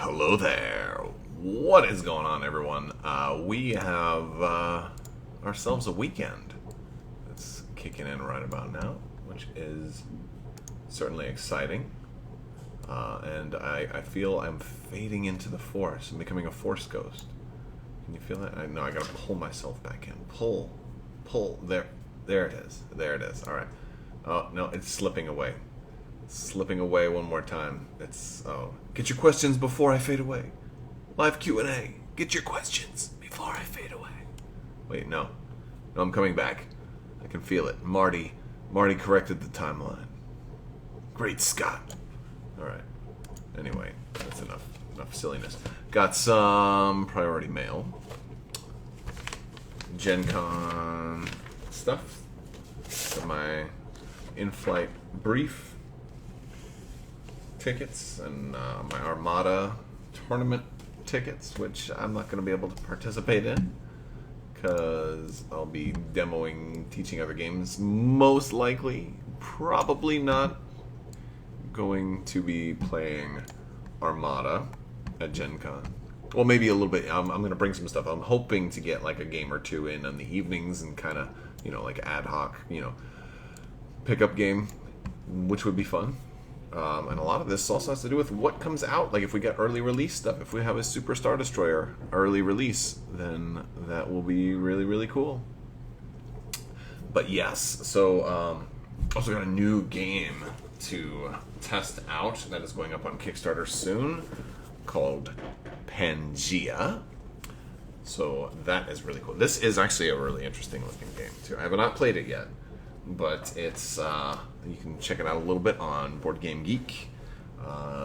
Hello there. What is going on, everyone? We have ourselves a weekend that's kicking in right about now, which is certainly exciting. And I feel I'm fading into the force. I'm becoming a force ghost. Can you feel that? I know I gotta pull myself back in. Pull. There it is. There it is. All right. Oh no, it's slipping away. Slipping away one more time. Get your questions before I fade away. Live Q&A. Get your questions before I fade away. Wait, no, I'm coming back. I can feel it. Marty corrected the timeline. Great Scott. All right. Anyway, that's enough silliness. Got some priority mail. Gen Con stuff. Got my in-flight brief tickets and my Armada tournament tickets, which I'm not going to be able to participate in because I'll be demoing, teaching other games. Most likely, probably not going to be playing Armada at Gen Con. Well, maybe a little bit. I'm going to bring some stuff. I'm hoping to get like a game or two in on the evenings and kind of, like ad hoc, pickup game, which would be fun. And a lot of this also has to do with what comes out. Like if we get early release stuff, if we have a Super Star Destroyer early release, then that will be really, really cool. But yes, so also got a new game to test out that is going up on Kickstarter soon called Pangea. So that is really cool. This is actually a really interesting looking game too. I have not played it yet, but it's you can check it out a little bit on Board Game Geek.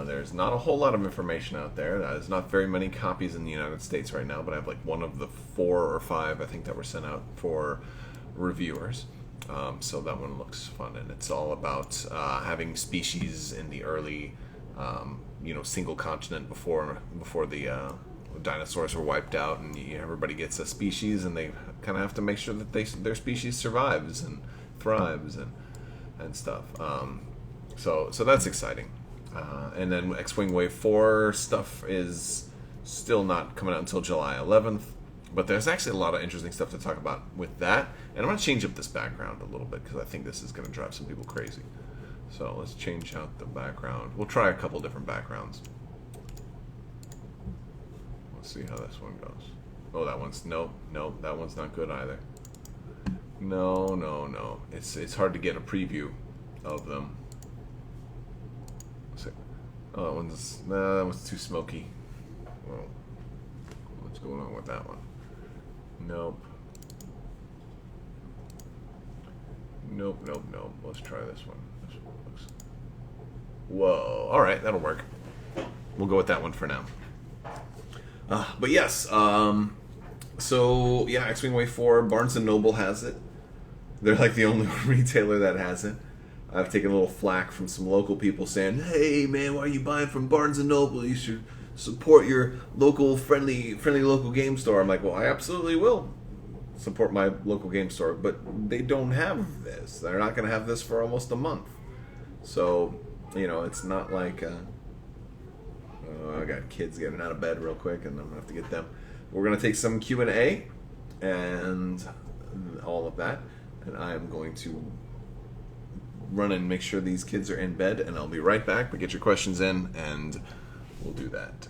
There's not a whole lot of information out there. There's not very many copies in the United States right now, but I have like one of the 4 or 5 I think that were sent out for reviewers. So that one looks fun, and it's all about having species in the early, single continent before the dinosaurs were wiped out, and everybody gets a species, and they kind of have to make sure that their species survives and thrives and stuff. So that's exciting. And then X-Wing Wave 4 stuff is still not coming out until July 11th. But there's actually a lot of interesting stuff to talk about with that. And I'm going to change up this background a little bit because I think this is going to drive some people crazy. So let's change out the background. We'll try a couple different backgrounds. Let's see how this one goes. Oh, that one's... Nope, that one's not good either. No. It's hard to get a preview of them. Let's see. Oh, that one's too smoky. Well, what's going on with that one? Nope. Let's try this one. This one looks... Whoa. All right, that'll work. We'll go with that one for now. But yes, so yeah, X-Wing Wave 4, Barnes & Noble has it. They're like the only retailer that has it. I've taken a little flack from some local people saying, "Hey man, why are you buying from Barnes & Noble? You should support your local friendly local game store." I'm like, well, I absolutely will support my local game store, but they don't have this. They're not going to have this for almost a month. So, it's not like I got kids getting out of bed real quick, and I'm going to have to get them. We're going to take some Q&A and all of that, and I am going to run and make sure these kids are in bed, and I'll be right back. But get your questions in, and we'll do that.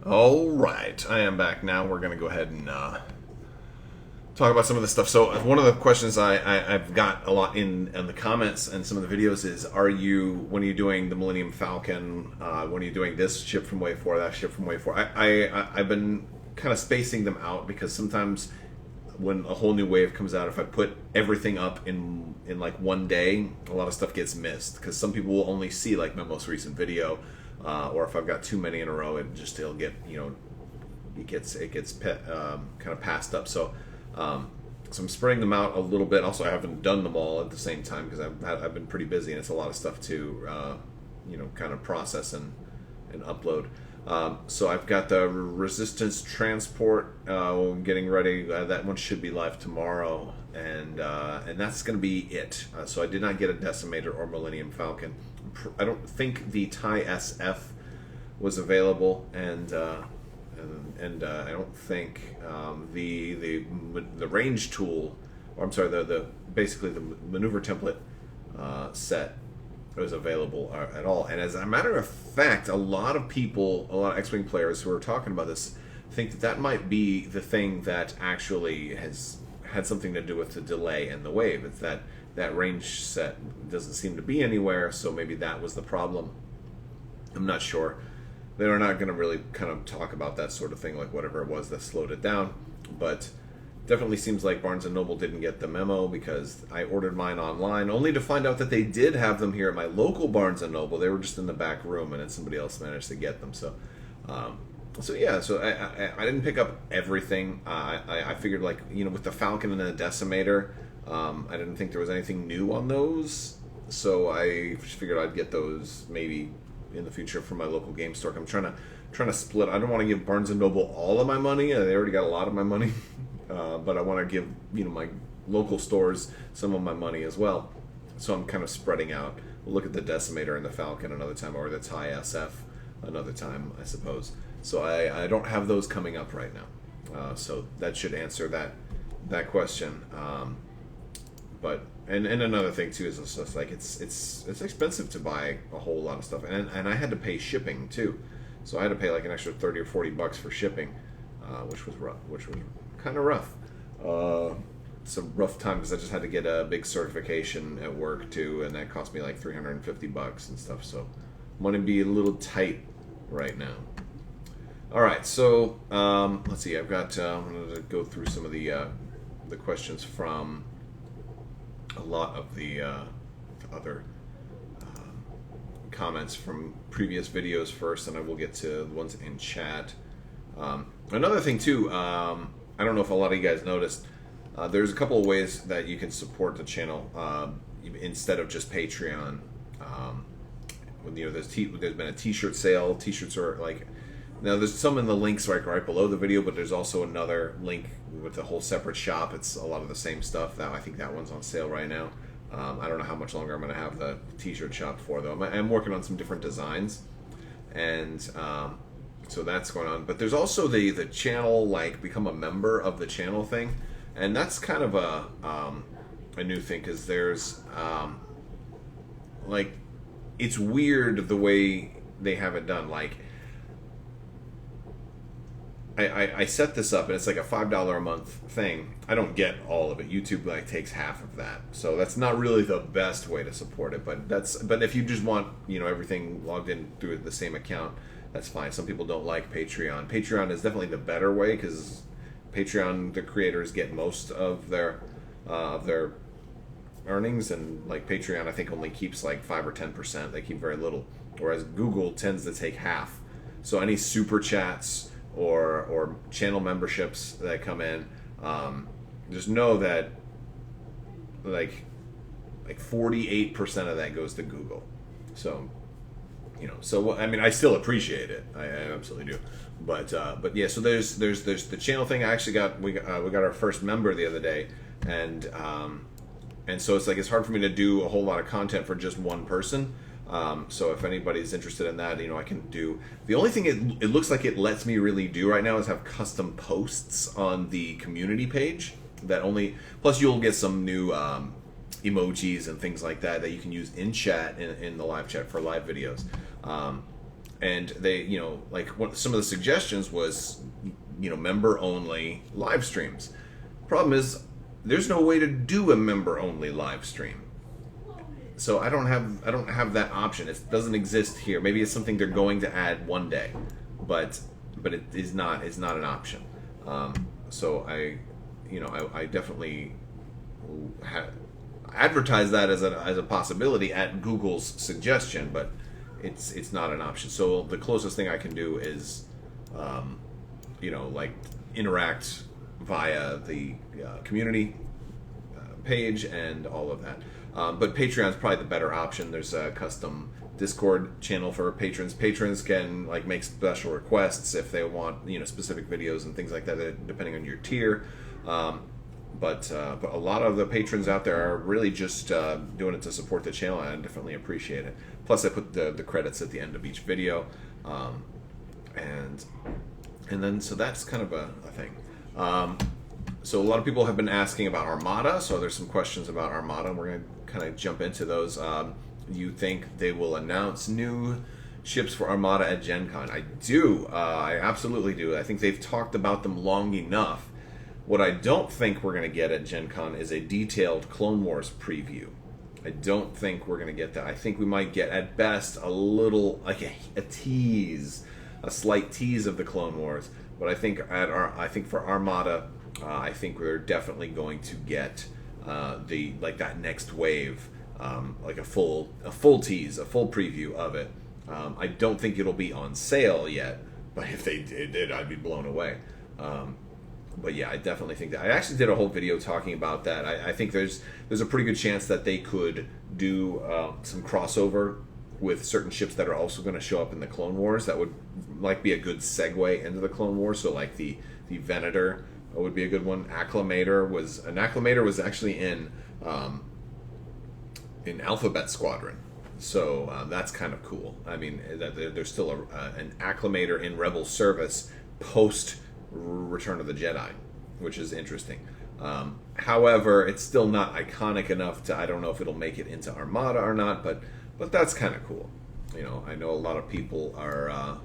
All right, I am back now. We're going to go ahead and talk about some of this stuff. So one of the questions I've got a lot in the comments and some of the videos is, when are you doing the Millennium Falcon? When are you doing this ship from Wave 4, that ship from Wave 4? I've been kind of spacing them out because sometimes when a whole new wave comes out, if I put everything up in like one day, a lot of stuff gets missed because some people will only see like my most recent video, or if I've got too many in a row, it'll get it gets kind of passed up. So I'm spreading them out a little bit. Also, I haven't done them all at the same time because I've been pretty busy and it's a lot of stuff to kind of process and upload. So I've got the Resistance Transport getting ready. That one should be live tomorrow, and that's going to be it. So I did not get a Decimator or Millennium Falcon. I don't think the TIE SF was available, and I don't think the range tool, or I'm sorry, basically the maneuver template set was available at all. And as a matter of fact, a lot of X-Wing players who are talking about this think that might be the thing that actually has had something to do with the delay and the wave. It's that range set doesn't seem to be anywhere, so maybe that was the problem. I'm not sure. They're not going to really kind of talk about that sort of thing, like whatever it was that slowed it down, but definitely seems like Barnes & Noble didn't get the memo because I ordered mine online, only to find out that they did have them here at my local Barnes & Noble. They were just in the back room, and then somebody else managed to get them. So I didn't pick up everything. I figured, like, with the Falcon and the Decimator, I didn't think there was anything new on those, so I just figured I'd get those maybe in the future from my local game store. I'm trying to split. I don't want to give Barnes & Noble all of my money. They already got a lot of my money. But I want to give my local stores some of my money as well. So I'm kind of spreading out. We'll look at the Decimator and the Falcon another time, or the TIE SF another time, I suppose. So I don't have those coming up right now. So that should answer that question. But another thing too is it's just like it's expensive to buy a whole lot of stuff, and I had to pay shipping too. So I had to pay like an extra $30 or $40 for shipping, which was rough. Kind of rough. It's a rough time because I just had to get a big certification at work too, and that cost me like $350 and stuff. So I'm going to be a little tight right now. All right, so let's see. I've got. I'm going to go through some of the questions from a lot of the other comments from previous videos first, and I will get to the ones in chat. Another thing too. I don't know if a lot of you guys noticed, there's a couple of ways that you can support the channel instead of just Patreon. There's been a t-shirt sale. T-shirts are like, now there's some in the links right below the video, but there's also another link with a whole separate shop. It's a lot of the same stuff. I think that one's on sale right now. I don't know how much longer I'm going to have the t-shirt shop for, though. I'm working on some different designs, and so that's going on. But there's also the channel, like, become a member of the channel thing, and that's kind of a new thing, because there's like, it's weird the way they have it done. Like, I set this up, and it's like a $5 a month thing. I don't get all of it. YouTube like takes half of that, so that's not really the best way to support it. But if you just want everything logged in through the same account, that's fine. Some people don't like Patreon. Patreon is definitely the better way, because Patreon, the creators get most of their earnings, and like Patreon I think only keeps like 5 or 10%. They keep very little, whereas Google tends to take half. So any super chats or channel memberships that come in, just know that like 48% of that goes to Google. So I mean, I still appreciate it. I absolutely do. But yeah, so there's the channel thing. I actually we got our first member the other day, and so it's like, it's hard for me to do a whole lot of content for just one person. So if anybody's interested in that, I can do. The only thing it looks like it lets me really do right now is have custom posts on the community page. Plus you'll get some new emojis and things like that you can use in chat, in the live chat for live videos. And they, some of the suggestions was, member only live streams. Problem is, there's no way to do a member only live stream. So I don't have that option. It doesn't exist here. Maybe it's something they're going to add one day, but it is not. It's not an option. So you know, I definitely advertise that as a possibility at Google's suggestion, but it's not an option. So the closest thing I can do is, you know, like interact via the community page and all of that. But Patreon's probably the better option. There's a custom Discord channel for patrons. Patrons can like make special requests if they want, you know, specific videos and things like that, depending on your tier. But a lot of the patrons out there are really just doing it to support the channel, and I definitely appreciate it. Plus, I put the credits at the end of each video, and then so that's kind of a thing. So a lot of people have been asking about Armada, so there's some questions about Armada, and we're going to kind of jump into those. You think they will announce new ships for Armada at Gen Con? I do. I absolutely do. I think they've talked about them long enough. What I don't think we're going to get at Gen Con is a detailed Clone Wars preview. I don't think we're going to get that. I think we might get, at best, a little, like a tease, a slight tease of the Clone Wars. But I think for Armada, I think we're definitely going to get that next wave, like a full tease, a full preview of it. I don't think it'll be on sale yet, but if they did, I'd be blown away. But yeah, I definitely think that. I actually did a whole video talking about that. I think there's a pretty good chance that they could do some crossover with certain ships that are also going to show up in the Clone Wars. That would like be a good segue into the Clone Wars. So like the Venator would be a good one. Acclamator was actually in Alphabet Squadron. So that's kind of cool. I mean, there's still an Acclamator in Rebel service post Return of the Jedi, which is interesting. However, it's still not iconic enough to, I don't know if it'll make it into Armada or not, but that's kind of cool. You know, I know a lot of people are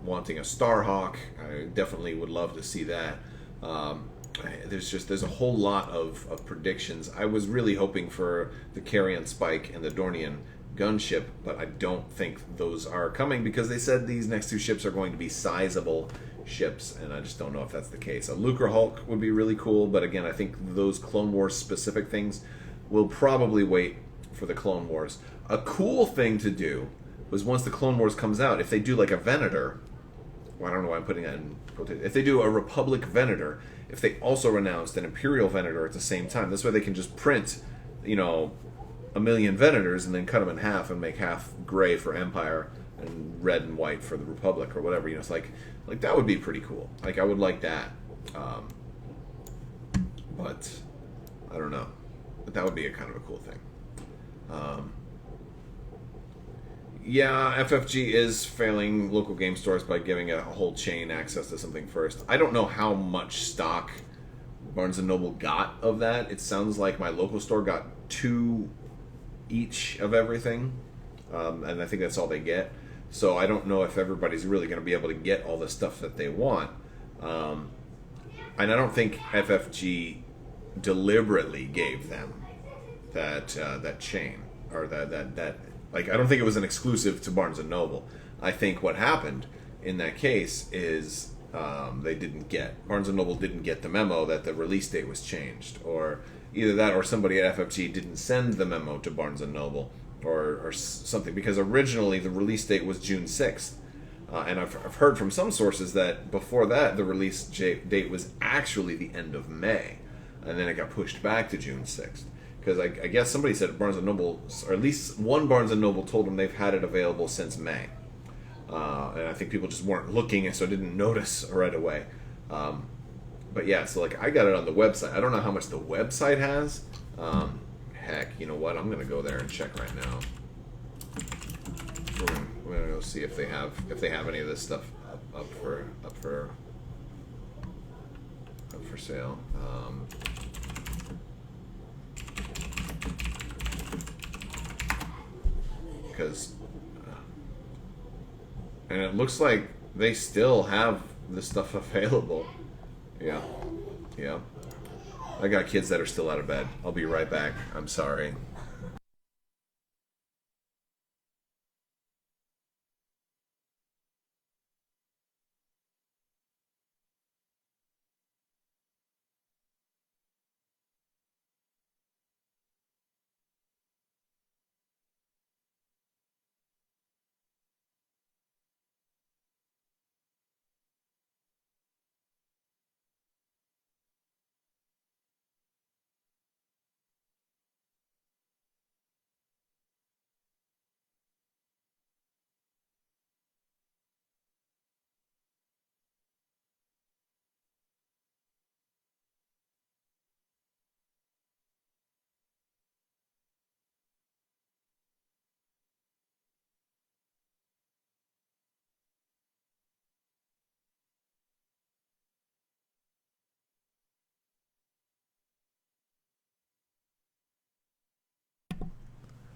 wanting a Starhawk. I definitely would love to see that. There's a whole lot of predictions. I was really hoping for the Carrion Spike and the Dornian gunship, but I don't think those are coming because they said these next two ships are going to be sizable ships, and I just don't know if that's the case. A Lucre Hulk would be really cool, but again, I think those Clone Wars specific things will probably wait for the Clone Wars. A cool thing to do was once the Clone Wars comes out, if they do like a Venator, well, I don't know why I'm putting that in quotation. If they do a Republic Venator, if they also announced an Imperial Venator at the same time, this way they can just print, you know, 1 million Venators and then cut them in half and make half gray for Empire and red and white for the Republic or whatever. You know, it's like that would be pretty cool. Like, I would like that. But I don't know. But that would be a kind of a cool thing. Yeah, FFG is failing local game stores by giving a whole chain access to something first. I don't know how much stock Barnes & Noble got of that. It sounds like my local store got 2 each of everything, and I think that's all they get. So I don't know if everybody's really going to be able to get all the stuff that they want. And I don't think FFG deliberately gave them that chain, or that like, I don't think it was an exclusive to Barnes & Noble. I think what happened in that case is Barnes & Noble didn't get the memo that the release date was changed, or either that or somebody at FFG didn't send the memo to Barnes & Noble or something, because originally the release date was June 6th. And I've heard from some sources that before that the release date was actually the end of May, and then it got pushed back to June 6th. Because I guess somebody said Barnes & Noble, or at least one Barnes & Noble told them they've had it available since May. And I think people just weren't looking, and so didn't notice right away. But yeah, so like, I got it on the website. I don't know how much the website has. Heck, you know what? I'm gonna go there and check right now. We're gonna go see if they have any of this stuff up for sale. Because and it looks like they still have this stuff available. Yeah. I got kids that are still out of bed. I'll be right back. I'm sorry.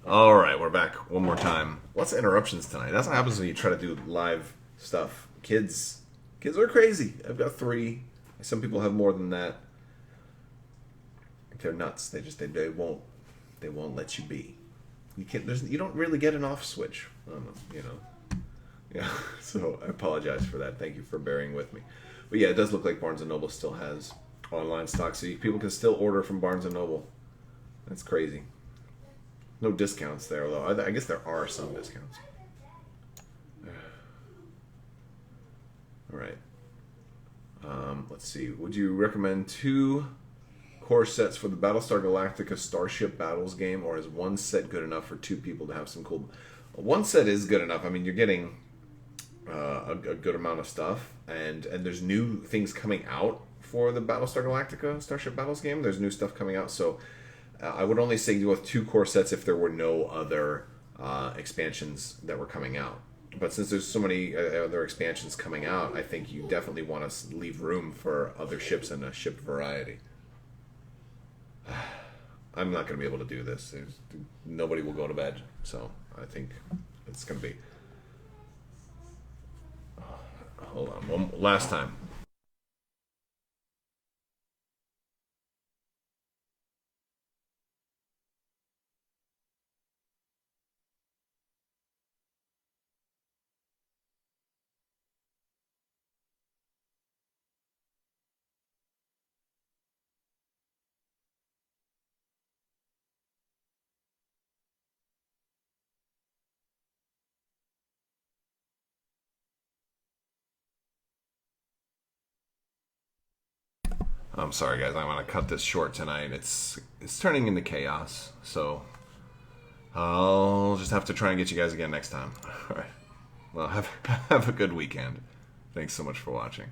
All right, we're back one more time. Lots of interruptions tonight. That's what happens when you try to do live stuff. Kids are crazy. I've got three. Some people have more than that. They're nuts. They won't let you be. You don't really get an off switch. I don't know. Yeah. So I apologize for that. Thank you for bearing with me. But yeah, it does look like Barnes and Noble still has online stock, so people can still order from Barnes and Noble. That's crazy. No discounts there, though. I guess there are some discounts. All right. Let's see. Would you recommend 2 core sets for the Battlestar Galactica Starship Battles game, or is one set good enough for 2 people to have some cool? One set is good enough. I mean, you're getting a good amount of stuff, and there's new things coming out for the Battlestar Galactica Starship Battles game. There's new stuff coming out, so I would only say go with 2 core sets if there were no other expansions that were coming out. But since there's so many other expansions coming out, I think you definitely want to leave room for other ships and a ship variety. I'm not going to be able to do this. Nobody will go to bed, so I think it's going to be... Hold on, one last time. I'm sorry, guys. I want to cut this short tonight. It's turning into chaos, so I'll just have to try and get you guys again next time. All right. Well, have a good weekend. Thanks so much for watching.